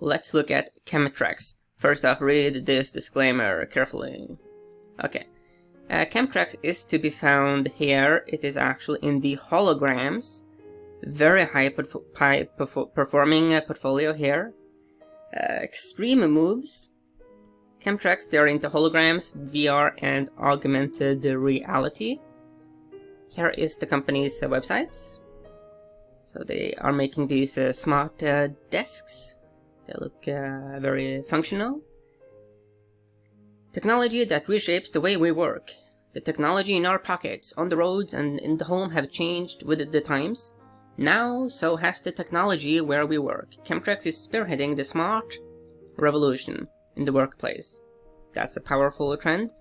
let's look at Chemtrax. First off, read this disclaimer carefully. Okay. Chemtrax is to be found here. It is actually in the Holograms. Very high performing portfolio here. Extreme moves. Chemtrax, they're into holograms, VR, and augmented reality. Here is the company's website. So they are making these smart desks. They look very functional. Technology that reshapes the way we work. The technology in our pockets, on the roads, and in the home have changed with the times. Now, so has the technology where we work. Chemtrax is spearheading the smart revolution in the workplace. That's a powerful trend.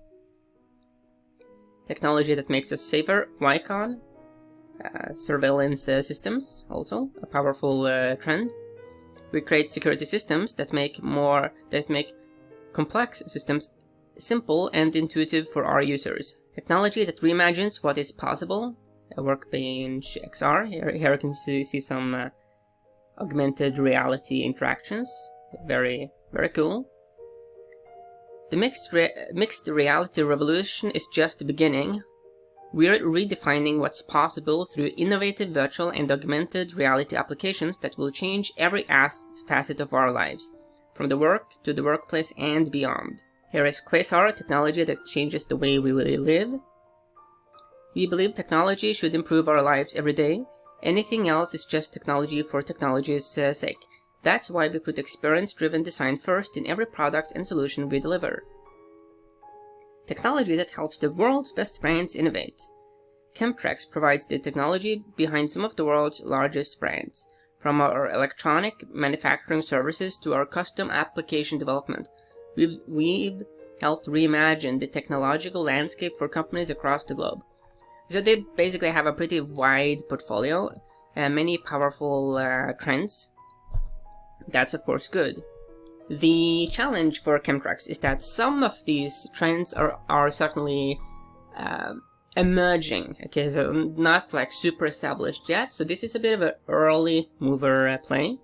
Technology that makes us safer, Wycon. Surveillance systems, also a powerful trend. We create security systems that make complex systems simple and intuitive for our users. Technology that reimagines what is possible. Workbench XR. Here you can see some augmented reality interactions. Very, very cool. The mixed reality revolution is just beginning. We're redefining what's possible through innovative virtual and augmented reality applications that will change every facet of our lives, from the work to the workplace and beyond. Here is Quasar, technology that changes the way we will live. We believe technology should improve our lives every day. Anything else is just technology for technology's sake. That's why we put experience-driven design first in every product and solution we deliver. Technology that helps the world's best brands innovate. Chemtrax provides the technology behind some of the world's largest brands. From our electronic manufacturing services to our custom application development, we've helped reimagine the technological landscape for companies across the globe. So they basically have a pretty wide portfolio, many powerful trends. That's of course good. The challenge for Chemtrax is that some of these trends are certainly emerging, okay, so not like super established yet, so this is a bit of an early mover play.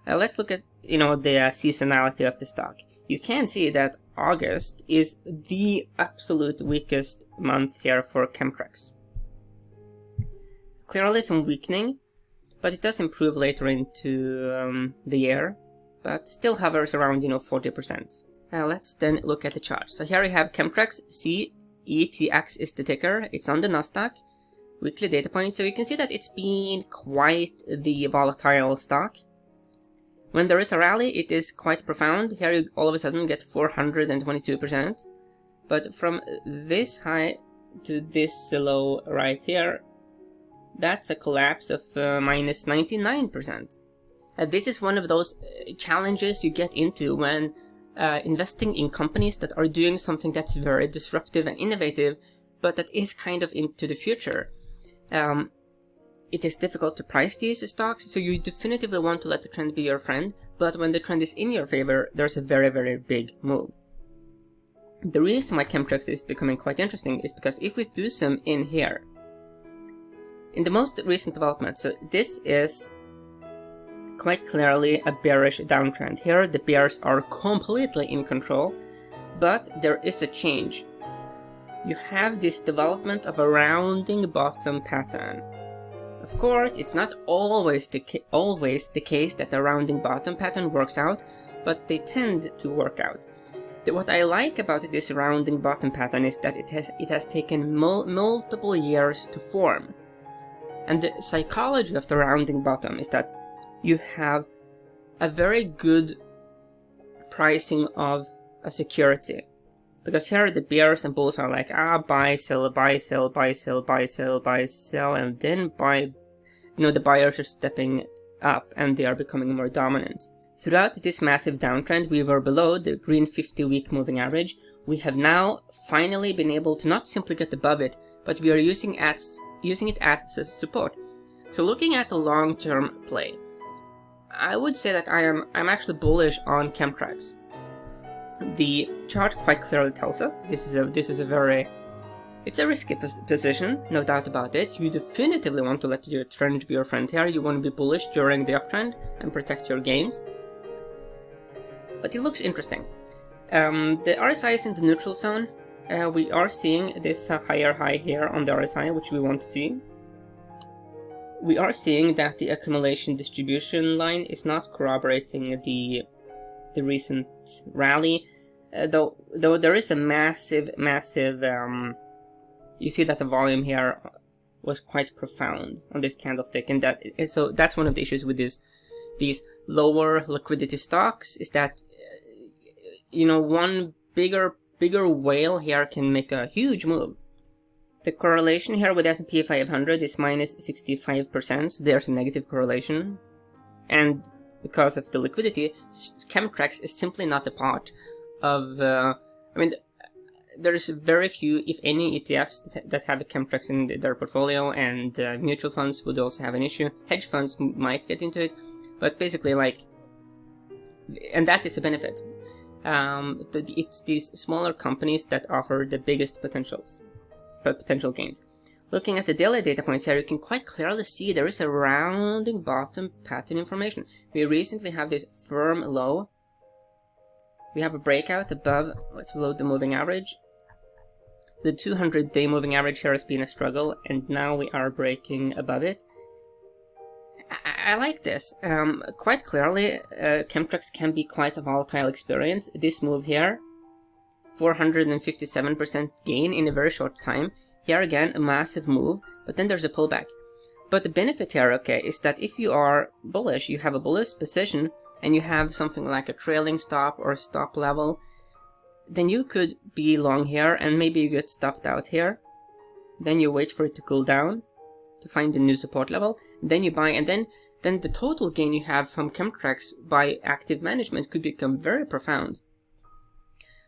Let's look at, the seasonality of the stock. You can see that August is the absolute weakest month here for Chemtrax. Clearly some weakening, but it does improve later into the year, but still hovers around, 40%. Let's then look at the chart. So here we have Chemtrax, CETX is the ticker, it's on the Nasdaq, weekly data point, so you can see that it's been quite the volatile stock. When there is a rally, it is quite profound. Here you all of a sudden get 422%. But from this high to this low right here, that's a collapse of minus 99%. This is one of those challenges you get into when investing in companies that are doing something that's very disruptive and innovative, but that is kind of into the future. It is difficult to price these stocks, so you definitively want to let the trend be your friend, but when the trend is in your favor, there's a very, very big move. The reason why Chemtrax is becoming quite interesting is because if we do some in here, in the most recent development, so this is quite clearly a bearish downtrend. Here the bears are completely in control, but there is a change. You have this development of a rounding bottom pattern. Of course, it's not always the case that the rounding bottom pattern works out, but they tend to work out. What I like about this rounding bottom pattern is that it has taken multiple years to form. And the psychology of the rounding bottom is that you have a very good pricing of a security. Because here the bears and bulls are like, buy, sell, buy, sell, buy, sell, buy, sell, buy, sell, and then the buyers are stepping up and they are becoming more dominant. Throughout this massive downtrend, we were below the green 50-week moving average. We have now finally been able to not simply get above it, but we are using it as support. So looking at the long-term play, I would say that I'm actually bullish on Chemtrax. The chart quite clearly tells us this is a very, it's a risky position, no doubt about it. You definitively want to let your trend be your friend here. You want to be bullish during the uptrend and protect your gains. but it looks interesting. The RSI is in the neutral zone. We are seeing this higher high here on the RSI, which we want to see. We are seeing that the accumulation distribution line is not corroborating the recent rally, though there is a massive, you see that the volume here was quite profound on this candlestick, and so that's one of the issues with these lower liquidity stocks, is that one bigger whale here can make a huge move. The correlation here with S&P 500 is minus 65%, so there's a negative correlation, and because of the liquidity, Chemtrack is simply not a part of, there's very few, if any, ETFs that have a Chemtrack in their portfolio, and mutual funds would also have an issue. Hedge funds might get into it, but basically, and that is a benefit. It's these smaller companies that offer the biggest potential gains. Looking at the daily data points here, you can quite clearly see there is a rounding bottom pattern information. We recently have this firm low. We have a breakout above, let's load the moving average. The 200-day moving average here has been a struggle, and now we are breaking above it. I like this. Quite clearly, Chemtrack can be quite a volatile experience. This move here, 457% gain in a very short time. Here again, a massive move, but then there's a pullback. But the benefit here, okay, is that if you are bullish, you have a bullish position, and you have something like a trailing stop or a stop level, then you could be long here, and maybe you get stopped out here. Then you wait for it to cool down to find a new support level, then you buy, and then the total gain you have from Chemtrack by active management could become very profound.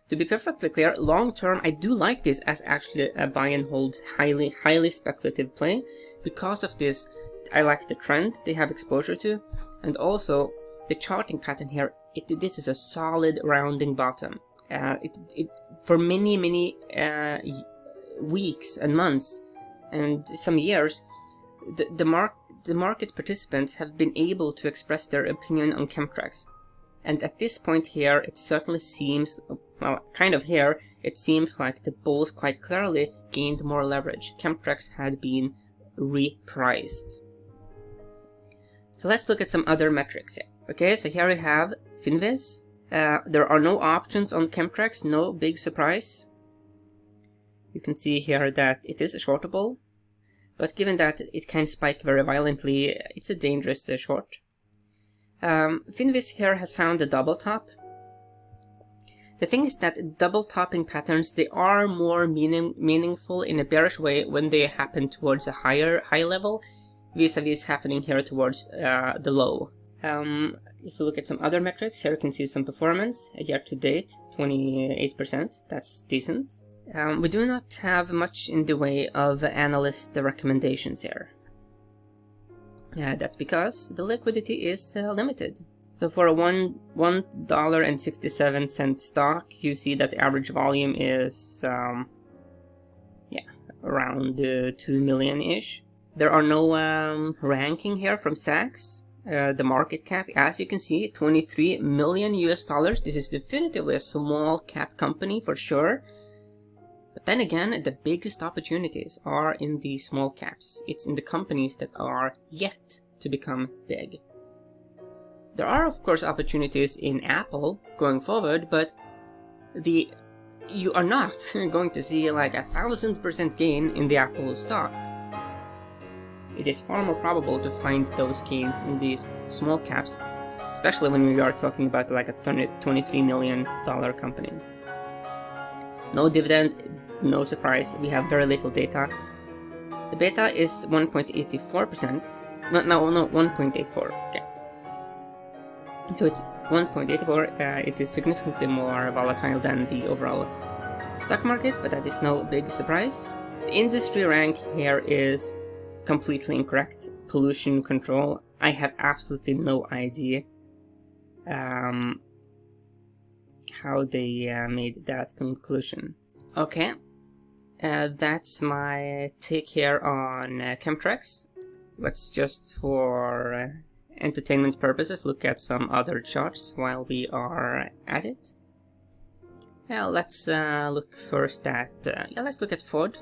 To be perfectly clear, long term, I do like this as actually a buy and hold highly speculative play. Because of this, I like the trend they have exposure to, and also the charting pattern here. This is a solid rounding bottom. For many weeks and months and some years, the market participants have been able to express their opinion on Chemtrack. And at this point here, it certainly seems, well, kind of here, it seems like the bulls quite clearly gained more leverage. Chemtrack had been repriced. So let's look at some other metrics here. Okay, so here we have Finviz. There are no options on Chemtrack, no big surprise. You can see here that it is a shortable, but given that it can spike very violently, it's a dangerous short. Finviz here has found a double top. The thing is that double topping patterns, they are more meaningful in a bearish way when they happen towards a high level, vis-a-vis happening here towards the low. If you look at some other metrics, here you can see some performance. Year to date, 28%, that's decent. We do not have much in the way of analyst recommendations here. That's because the liquidity is limited. So for a $1.67 stock, you see that the average volume is around 2 million-ish. There are no ranking here from Sachs. The market cap, as you can see, $23 million. This is definitively a small cap company for sure. But then again, the biggest opportunities are in the small caps. It's in the companies that are yet to become big. There are, of course, opportunities in Apple going forward, but you are not going to see like 1,000% gain in the Apple stock. It is far more probable to find those gains in these small caps, especially when we are talking about like a $23 million company. No dividend, no surprise, we have very little data. The beta is 1.84%. No, 1.84, okay. So it's 1.84, it is significantly more volatile than the overall stock market, but that is no big surprise. The industry rank here is completely incorrect. Pollution control, I have absolutely no idea how they made that conclusion. Okay, that's my take here on Chemtrack. Let's just for entertainment purposes, look at some other charts while we are at it. Well, let's look first at let's look at Ford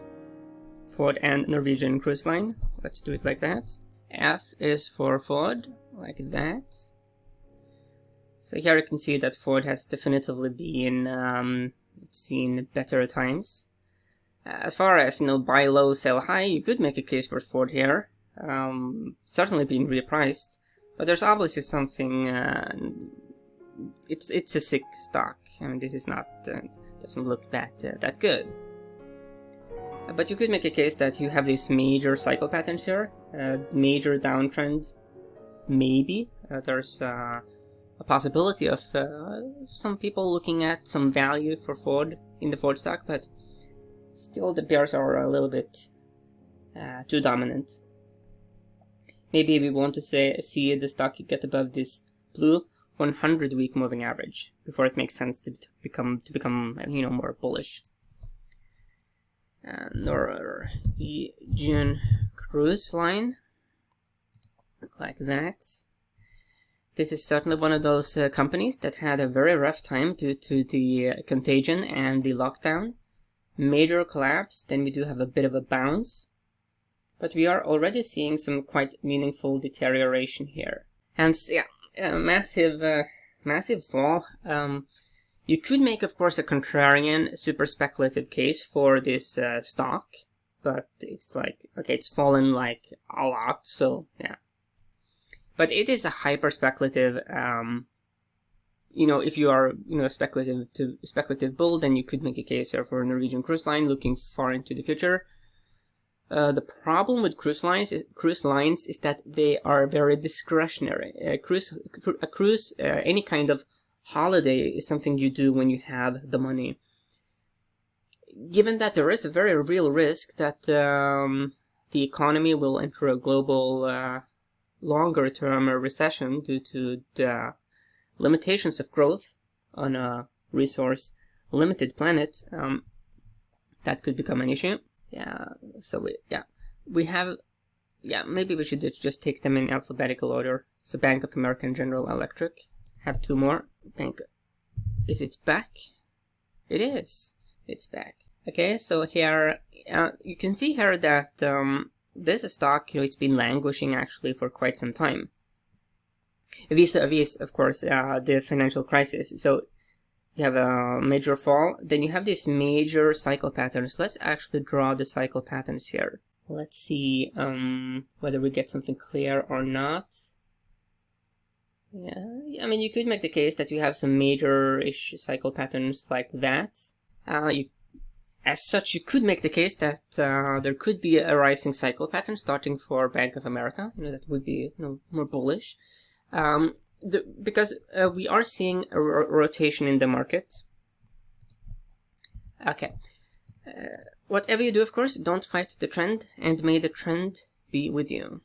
and Norwegian Cruise Line. Let's do it like that. F is for Ford, like that. So here you can see that Ford has definitively been seen better times. As far as, buy low, sell high, you could make a case for Ford here. Certainly being repriced, but there's obviously something. It's a sick stock. I mean, this is not doesn't look that good. But you could make a case that you have these major cycle patterns here, major downtrend. Maybe there's a possibility of some people looking at some value for Ford in the Ford stock, but still the bears are a little bit too dominant. Maybe we want to see the stock get above this blue 100-week moving average before it makes sense to become more bullish. Norwegian Cruise Line, like that. This is certainly one of those companies that had a very rough time due to the contagion and the lockdown. Major collapse, then we do have a bit of a bounce, but we are already seeing some quite meaningful deterioration here. Hence, massive fall. You could make, of course, a contrarian, super speculative case for this stock, but it's like, okay, it's fallen like a lot, so yeah. But it is a hyper speculative. If you are, a speculative bull, then you could make a case here for a Norwegian Cruise Line looking far into the future. The problem with cruise lines is that they are very discretionary. A cruise, any kind of holiday is something you do when you have the money. Given that there is a very real risk that the economy will enter a global longer-term recession due to the limitations of growth on a resource-limited planet, that could become an issue. Maybe we should just take them in alphabetical order. So Bank of America and General Electric have two more. Is it back? It is. It's back. Okay, so here you can see here that this stock, it's been languishing actually for quite some time. Vis-a-vis, of course, the financial crisis. So you have a major fall, then you have these major cycle patterns. Let's actually draw the cycle patterns here. Let's see whether we get something clear or not. Yeah, I mean, you could make the case that you have some major-ish cycle patterns like that. As such, you could make the case that there could be a rising cycle pattern starting for Bank of America. That would be more bullish. Because we are seeing a rotation in the market. Okay. Whatever you do, of course, don't fight the trend, and may the trend be with you.